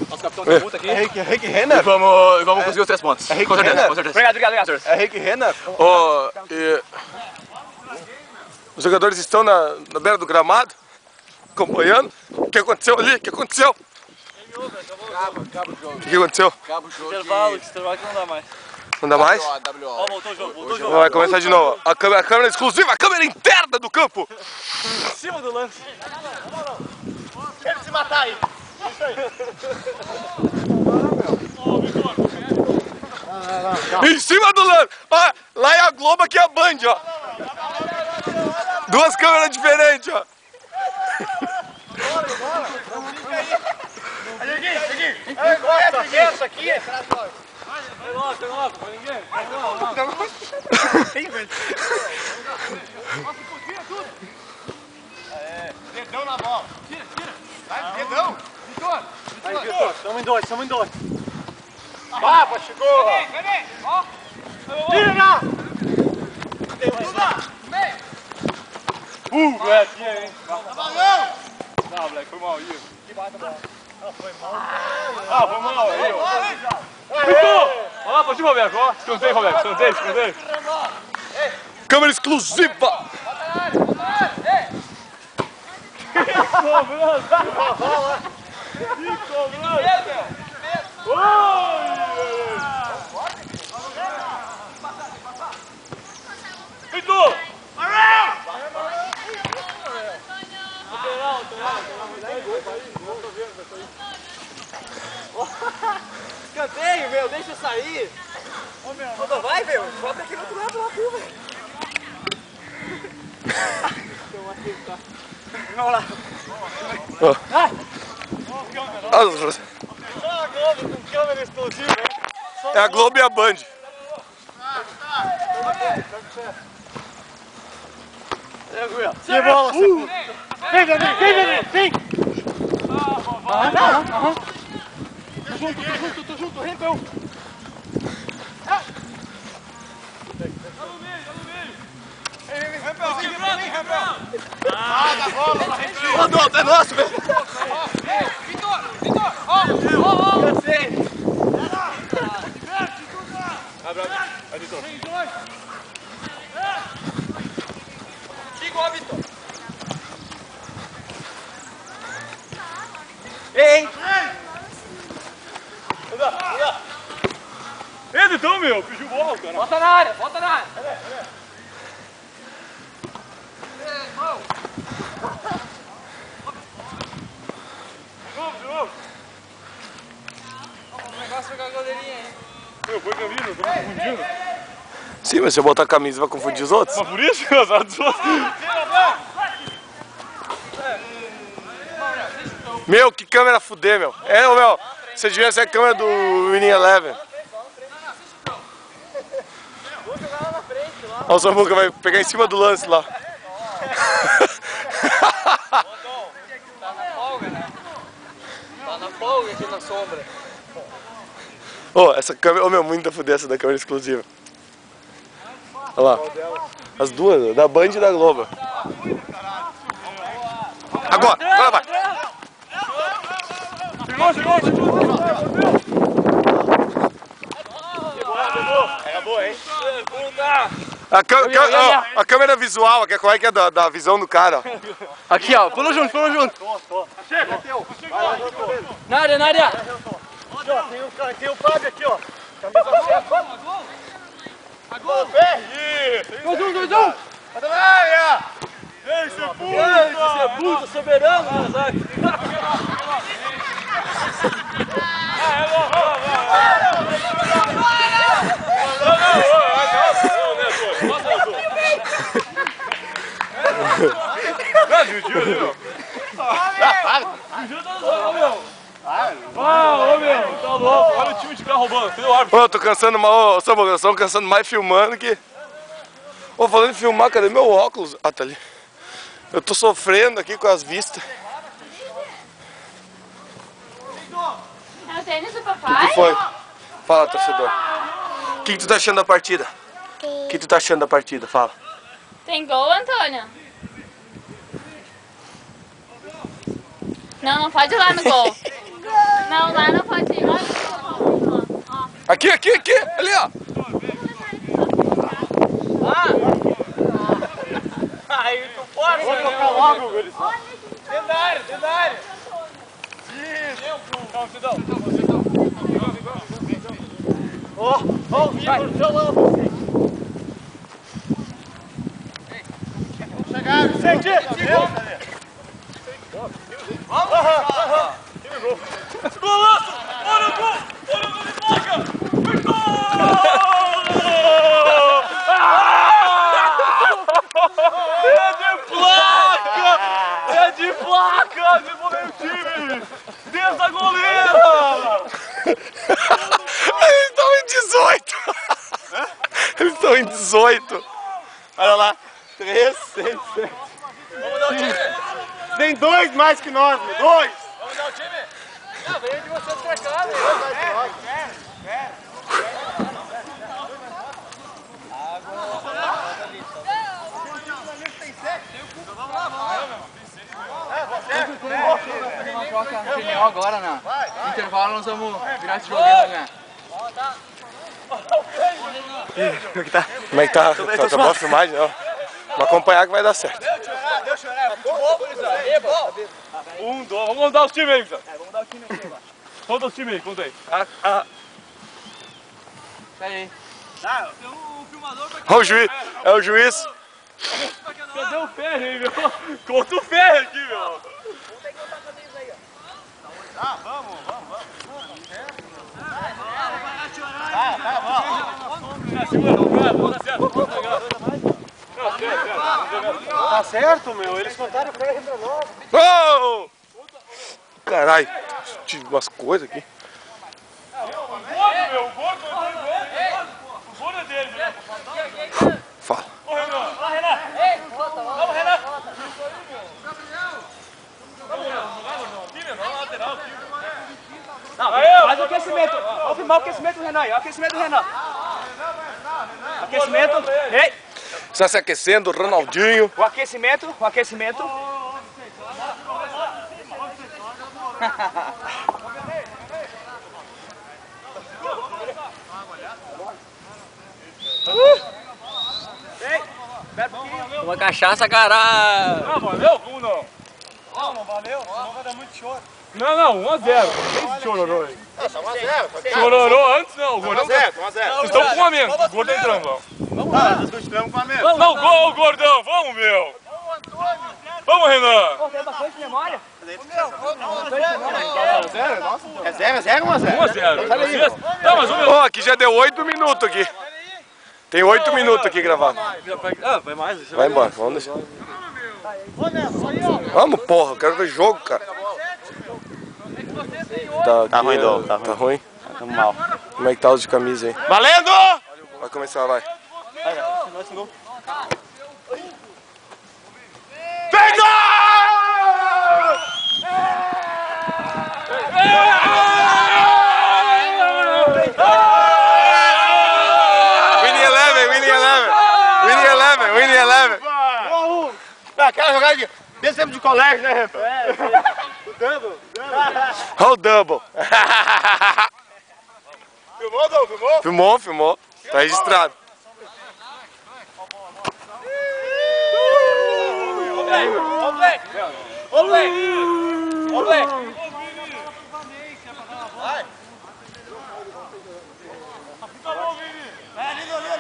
Nosso capitão de multa aqui. É Rick Renner? E vamos conseguir os 3 pontos. É Rick Com certeza, Renner? com certeza. Obrigado, senhor. É Rick Renner? Os jogadores estão na beira do gramado, acompanhando. O que aconteceu ali? O que aconteceu? Acaba o jogo. O que aconteceu? Acaba o jogo. Intervalo que não dá mais. Não dá mais? Ó, voltou o jogo, Vai começar de novo. A câmera exclusiva, a câmera interna do campo. Em cima do lance. Quer se matar aí. Isso aí. Em cima do lance. Ó, lá é a Globo, aqui é a Band, ó. Duas câmeras diferentes, ó. Essa aqui. Pega logo, pra ninguém. Dedão na bola. Tira. Vai, dedão. Vitor, tamo em dois. Rafa, chegou. Vem, ó. Tira! É aqui, hein. Valeu! Não, moleque, foi mal aí. Foi mal aí, ó. Vitor! Olha lá pra ti, Roberto, ó. Escanteio, Roberto, escanteio. Câmera exclusiva. Vitor! Escanteio, meu, deixa eu sair. Vai, meu, bota aqui no outro lado lá, velho. Vamos lá. Só a Globo com câmera explosiva, hein? É a Globo e a Band. Que bola, vem, vem! Tô junto, Rentão! Da bola, Mandou, é nosso, velho. Vitor! Ó! Cansei! Vai, Vitor. Igual, Vitor! Ei! Ele então, meu, pediu bola, cara. Bota na área! De novo. O negócio foi com a goleirinha, hein? Meu, foi camisa, eu tô me confundindo. Sim, mas se eu botar a camisa vai confundir os outros? Mas por isso, azar dos outros. Meu, que câmera fuder, meu. É, meu, se tivesse a câmera do Winning Eleven. Olha o Samuca, vai pegar em cima do lance lá. Tá na folga, né? Tá na folga aqui na sombra. Ô, essa câmera, ô meu, muito a fuder essa da câmera exclusiva. Olha lá. As duas, da Band e da Globo. Agora vai. É boa, hein? A câmera visual, qual é que é da visão do cara? Aqui, ó, pula junto. Chega, teu! Na área! Tem o Fábio aqui, ó! Camisa a gol! Pé! 2-1! Bota na área! Esse é puta, soberano, Nazac! Juju ali, meu! Juju tá no meu! Ô meu, tá louco! Olha o time de carro roubando, cadê o árbitro? Ô, eu tô cansando mais, Samuca, eu tô cansando mais filmando que... Ô, falando em filmar, cadê meu óculos? Ah, tá ali. Eu tô sofrendo aqui com as vistas. É o tênis do O papai? que foi? Fala, torcedor. O que tu tá achando da partida? O que tu tá achando da partida? Fala. Tem gol, Antônio? Não pode ir lá no gol. Aqui, ali, ó. Aí tu pode, vou trocar logo, Guris. Dentro da área. Isso. Calma, Cidão. Ó, o Vitor, violão. Vamos chegar, Vicente. Vamos. Golaço! Olha o gol de placa! É de placa! Devolveu o time! Deus da goleira! Eles estão em 18! Eles estão em 18! Olha lá! 3, 6, 7. Vamos dar o time! Tem 2 mais que nós, meu! 2! Vamos dar o time? Não, veio de vocês pra cá, velho! Agora, né? No intervalo nós vamos virar esse jogo aí, né? Como é que tá? Acabou a filmagem? Ó. Vamos acompanhar que vai dar certo. Deu chorar, futebol, gurizada. Vamos mandar os times aí, Vicente. Vamos dar o time aqui agora. Conta os times aí, conta aí. Aí. Olha o juiz, é o juiz. Cadê o ferro aí, meu? Conta o ferro aqui, meu. Vamos. Tá certo, meu. Eles contaram pra ele pra nós. Oh! Caralho, tive umas coisas aqui. O gol é dele, né? Fala. Ô, Renan. Vai, Renan. Vamos, Renan. Não, faz o aquecimento. Vamos filmar o aquecimento do Renan aí. O aquecimento do Renan. Aquecimento. Ei. Está se aquecendo, Ronaldinho. O aquecimento. Uma cachaça, caralho! Não, valeu? Como não? Não valeu. Não vai dar muito choro. Não, 1 a 0. Quem chororou aí? 1-0. Chororou antes, não. O Gordão. 1-0. Vocês estão com um a menos. O Gordão entrando, não. Nós continuamos com a mesma. Não, gol, Gordão. Vamos, meu. Vamos, Renan. Tem bastante memória. É 0, 1 a 0. Tá, mas Ó, aqui já deu 8 minutos aqui. Tem 8 minutos aqui gravado. vai mais. Vai embora, vamos deixar. Vamos, porra, eu quero ver jogo, cara. Tá ruim, tá ruim. Tamo mal. Como é que tá os de camisa aí? Valendo! Vai começar, vai. Winning 11. Aquela jogada de... Desse tempo de colégio, né, Renan? O double. Olha o double. Filmou, Dom? Filmou? Filmou. Tá registrado. Ô, Black! Vai!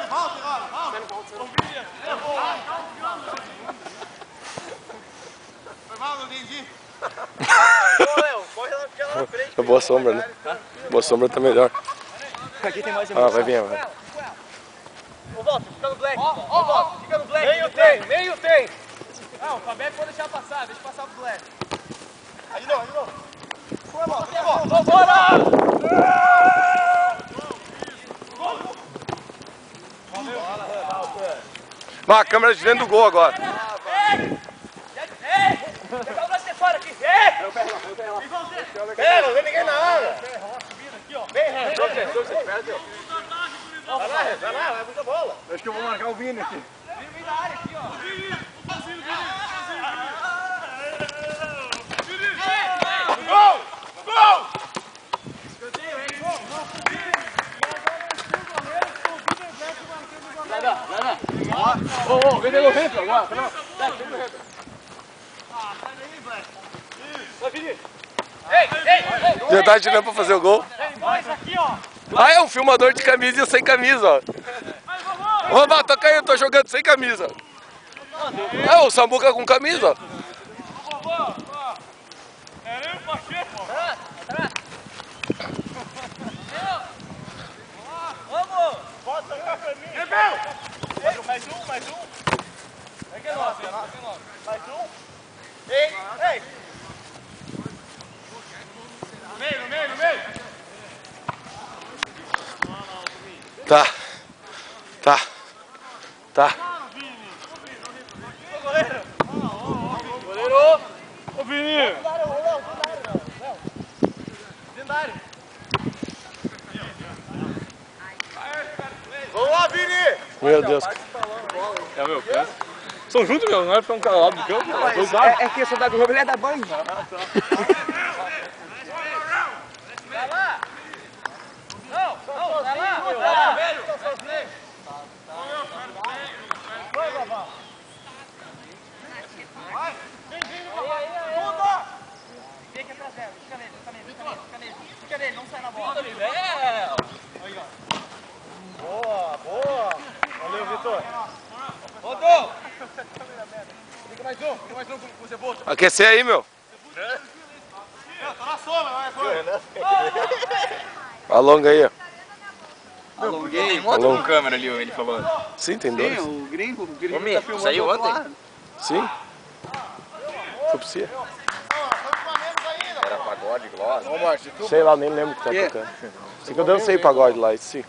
Volta agora, volta! Foi mal, não entendi. Corre lá na frente. Boa sombra, né? Boa sombra tá melhor. Aqui tem mais Ah, vai vir, vai. Ô, Walter, fica no Black. Ô, Walter, fica no Black. Meio tem. Não, o Fabeco pode deixar passar, deixa passar pro Black. Aí não. Vambora! Vai, a câmera de dentro do gol agora. Pegar o braço de fora aqui. Pega, não vem ninguém na área. Vem, Renan. Vai lá, vai muita bola. Acho que eu vou marcar o Vini aqui. Vem da área aqui, ó. Gol! Vem pelo Rento agora. Não. Vem pelo Rento. Vai, Vini. Já tá tirando pra fazer o gol. Ah, é um filmador de camisa e eu sem camisa, ó. Ô, Vá, toca aí, eu tô jogando sem camisa. É, o Samuca com camisa, ó. Mais um. É que é nosso. Mais um. Ei. No meio. Tá. Goleiro. Ô, Vini. Vamos lá, Vini. Meu Deus. É, meu. São juntos, meu. Não é ficar um cara lá do campo. É que essa da Globo ele é da banho. Fica nele, não sai na bola. Boa. Valeu, Vitor. Rodou. Fica mais um com o Cebola. Aquecer aí, meu. Tá na sombra, vai. Alonga aí, ó. Alonguei. Tem outro com câmera ali, ele falando. Sim, tem dois. O gringo tá filmando. Saiu ontem? Sim. Foi pra você. Era pagode, glosa. Sei lá, nem lembro o que tá tocando. Sei que eu dancei pagode lá, isso sim.